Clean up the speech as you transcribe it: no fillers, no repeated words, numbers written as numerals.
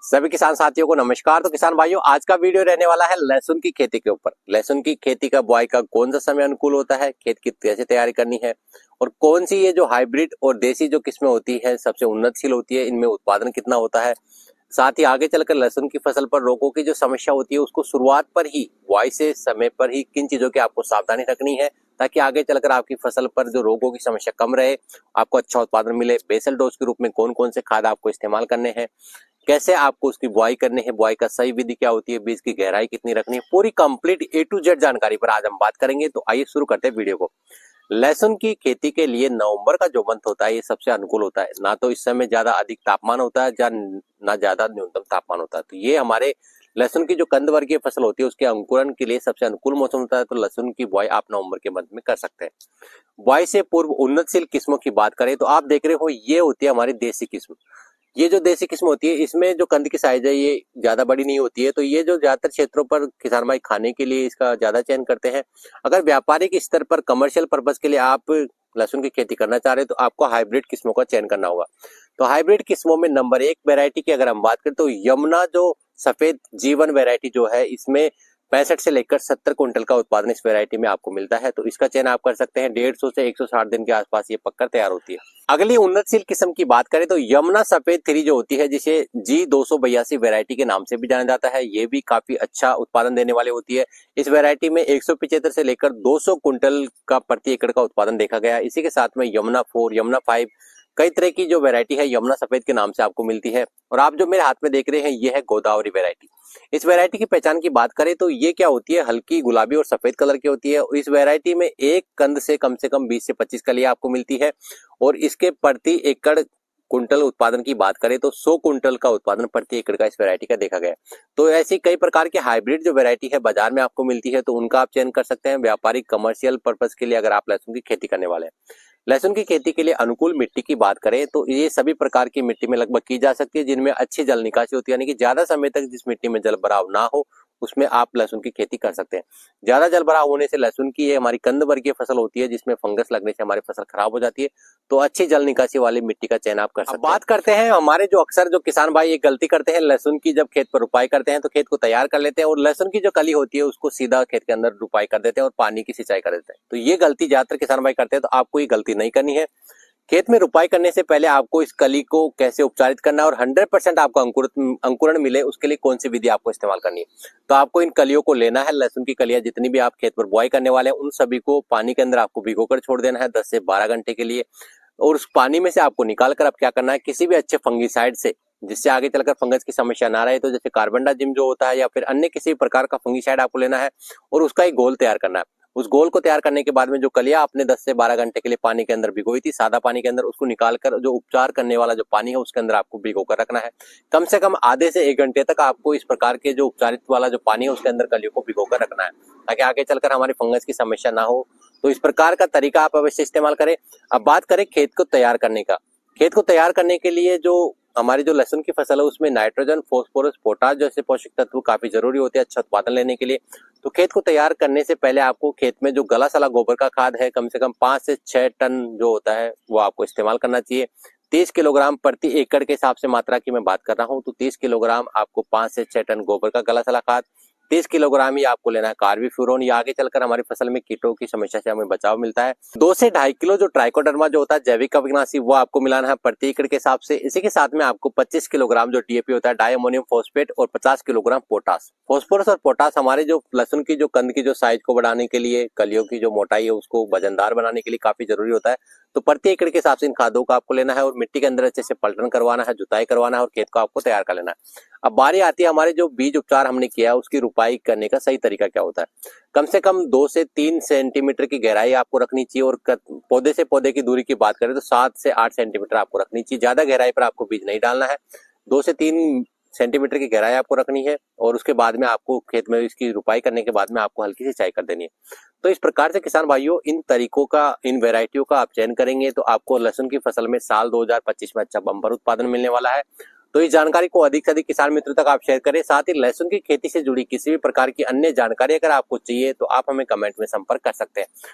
सभी किसान साथियों को नमस्कार। तो किसान भाइयों, आज का वीडियो रहने वाला है लहसुन की खेती के ऊपर। लहसुन की खेती का बुआई का कौन सा समय अनुकूल होता है, खेत की कैसे तैयारी करनी है और कौन सी ये जो हाइब्रिड और देसी जो किस्में होती है सबसे उन्नतशील होती है, इनमें उत्पादन कितना होता है। साथ ही आगे चलकर लहसुन की फसल पर रोगों की जो समस्या होती है उसको शुरुआत पर ही, बुआई से समय पर ही किन चीजों की आपको सावधानी रखनी है ताकि आगे चलकर आपकी फसल पर जो रोगों की समस्या कम रहे, आपको अच्छा उत्पादन मिले। बेसल डोज के रूप में कौन कौन से खाद आपको इस्तेमाल करने हैं, कैसे आपको उसकी बुआई करनी है, बुआई का सही विधि क्या होती है, बीज की गहराई कितनी रखनी है, पूरी कंप्लीट ए टू जेड जानकारी पर आज हम बात करेंगे। तो आइए शुरू करते हैं वीडियो को। लहसुन की खेती के लिए नवंबर का जो मंथ होता है ये सबसे अनुकूल होता है। ना तो इस समय ज्यादा अधिक तापमान होता है ना ज्यादा न्यूनतम तापमान होता है। तो ये हमारे लहसुन की जो कंद वर्गीय फसल होती है उसके अंकुरण के लिए सबसे अनुकूल मौसम होता है। तो लहसुन की बुआई आप नवंबर के मंथ में कर सकते हैं। बुआई से पूर्व उन्नतशील किस्मों की बात करें तो आप देख रहे हो ये होती है हमारी देसी किस्म। ये जो देसी किस्म होती है इसमें जो कंद की साइज है ये ज्यादा बड़ी नहीं होती है। तो ये जो ज्यादातर क्षेत्रों पर किसान भाई खाने के लिए इसका ज्यादा चयन करते हैं। अगर व्यापारिक स्तर पर कमर्शियल पर्पज के लिए आप लहसुन की खेती करना चाह रहे हैं तो आपको हाइब्रिड किस्मों का चयन करना होगा। तो हाइब्रिड किस्मों में नंबर 1 वेरायटी की अगर हम बात करें तो यमुना जो सफेद जीवन वेरायटी जो है, इसमें 65 से लेकर 70 क्विंटल का उत्पादन इस वैरायटी में आपको मिलता है। तो इसका चयन आप कर सकते हैं। 150 से 160 दिन के आसपास ये पककर तैयार होती है। अगली उन्नतशील किस्म की बात करें तो यमुना सफेद 3 जो होती है, जिसे G282 वैरायटी के नाम से भी जाना जाता है, ये भी काफी अच्छा उत्पादन देने वाली होती है। इस वैरायटी में 175 से लेकर 200 क्विंटल का प्रति एकड़ का उत्पादन देखा गया है। इसी के साथ में यमुना 4, यमुना 5, कई तरह की जो वैरायटी है यमुना सफेद के नाम से आपको मिलती है। और आप जो मेरे हाथ में देख रहे हैं ये है गोदावरी वैरायटी। इस वैरायटी की पहचान की बात करें तो ये क्या होती है, हल्की गुलाबी और सफेद कलर की होती है। इस वैरायटी में एक कंद से कम 20 से 25 कलियां आपको मिलती है और इसके प्रति एकड़ कुंटल उत्पादन की बात करें तो 100 कुंटल का उत्पादन प्रति एकड़ का इस वैरायटी का देखा गया है। तो ऐसी कई प्रकार की हाइब्रिड जो वैरायटी है बाजार में आपको मिलती है, तो उनका आप चयन कर सकते हैं व्यापारिक कमर्शियल पर्पज के लिए अगर आप लहसुन की खेती करने वाले हैं। लहसुन की खेती के लिए अनुकूल मिट्टी की बात करें तो ये सभी प्रकार की मिट्टी में लगभग की जा सकती है जिनमें अच्छी जल निकासी होती है, यानी कि ज्यादा समय तक जिस मिट्टी में जल भराव ना हो उसमें आप लहसुन की खेती कर सकते हैं। ज्यादा जल भराव होने से लहसुन की ये हमारी कंद वर्गीय फसल होती है जिसमें फंगस लगने से हमारी फसल खराब हो जाती है। तो अच्छी जल निकासी वाली मिट्टी का चयन आप कर सकते हैं। बात करते हैं हमारे जो अक्सर जो किसान भाई ये गलती करते हैं, लहसुन की जब खेत पर रुपाई करते हैं तो खेत को तैयार कर लेते हैं और लहसुन की जो कली होती है उसको सीधा खेत के अंदर रुपाई कर देते हैं और पानी की सिंचाई कर देते हैं। तो ये गलती ज्यादातर किसान भाई करते हैं, तो आपको ये गलती नहीं करनी है। खेत में रुपाई करने से पहले आपको इस कली को कैसे उपचारित करना है और 100% आपको अंकुरण मिले उसके लिए कौन सी विधि आपको इस्तेमाल करनी है। तो आपको इन कलियों को लेना है, लहसुन की कलियां जितनी भी आप खेत पर बुआई करने वाले हैं उन सभी को पानी के अंदर आपको भिगोकर छोड़ देना है 10 से 12 घंटे के लिए। और उस पानी में से आपको निकाल कर अब क्या करना है, किसी भी अच्छे फंगीसाइड से, जिससे आगे चलकर फंगस की समस्या ना रहे, तो जैसे कार्बनडाजिम जो होता है या फिर अन्य किसी प्रकार का फंगीसाइड आपको लेना है और उसका एक घोल तैयार करना है। उस घोल को तैयार करने के बाद में जो कलियां आपने 10 से 12 घंटे के लिए पानी के अंदर भिगोई थी, सादा पानी के अंदर, उसको निकालकर जो उपचार करने वाला जो पानी है उसके अंदर आपको भिगो कर रखना है। कम से कम आधे से 1 घंटे तक आपको इस प्रकार के जो उपचारित वाला जो पानी है उसके अंदर कलियों को भिगो कर रखना है ताकि आगे चलकर हमारी फंगस की समस्या ना हो। तो इस प्रकार का तरीका आप अवश्य इस्तेमाल करें। अब बात करें खेत को तैयार करने का। खेत को तैयार करने के लिए जो हमारी जो लहसुन की फसल है उसमें नाइट्रोजन, फास्फोरस, पोटाश जैसे पोषक तत्व काफी जरूरी होते हैं अच्छा उत्पादन लेने के लिए। तो खेत को तैयार करने से पहले आपको खेत में जो गला सला गोबर का खाद है कम से कम 5 से 6 टन जो होता है वो आपको इस्तेमाल करना चाहिए। 30 किलोग्राम प्रति एकड़ के हिसाब से मात्रा की मैं बात कर रहा हूँ। तो 30 किलोग्राम आपको 5 से 6 टन गोबर का गला सला खाद, 30 किलोग्राम ही आपको लेना है कार्बोफ्यूरॉन। ये आगे चलकर हमारी फसल में कीटों की समस्या से हमें बचाव मिलता है। 2 से 2.5 किलो जो ट्राइकोडर्मा जो होता है जैविक कवकनाशी, वो आपको मिलाना है प्रति एकड़ के हिसाब से। इसी के साथ में आपको 25 किलोग्राम जो डीएपी होता है डाई अमोनियम फॉस्फेट और 50 किलोग्राम पोटास। फॉस्फोरस और पोटास हमारे जो लहसुन की जो कंद की जो साइज को बढ़ाने के लिए, कलियों की जो मोटाई है उसको वजनदार बनाने के लिए काफी जरूरी होता है। तो प्रति एकड़ के हिसाब से इन खादों को आपको लेना है और मिट्टी के अंदर अच्छे से पलटन करवाना है, जुताई करवाना है और खेत को आपको तैयार कर लेना है। अब बारी आती है हमारे जो बीज उपचार हमने किया है उसकी रुपाई करने का सही तरीका क्या होता है। कम से कम 2 से 3 सेंटीमीटर की गहराई आपको रखनी चाहिए और पौधे से पौधे की दूरी की बात करें तो 7 से 8 सेंटीमीटर आपको रखनी चाहिए। ज्यादा गहराई पर आपको बीज नहीं डालना है। 2 से 3 सेंटीमीटर की गहराई आपको रखनी है और उसके बाद में आपको खेत में इसकी रुपाई करने के बाद में आपको हल्की सी सिंचाई कर देनी है। तो इस प्रकार से किसान भाइयों इन तरीकों का, इन वेराइटियों का आप चयन करेंगे तो आपको लहसुन की फसल में साल 2025 में अच्छा बम्पर उत्पादन मिलने वाला है। तो इस जानकारी को अधिक से अधिक किसान मित्रों तक आप शेयर करें। साथ ही लहसुन की खेती से जुड़ी किसी भी प्रकार की अन्य जानकारी अगर आपको चाहिए तो आप हमें कमेंट में संपर्क कर सकते हैं।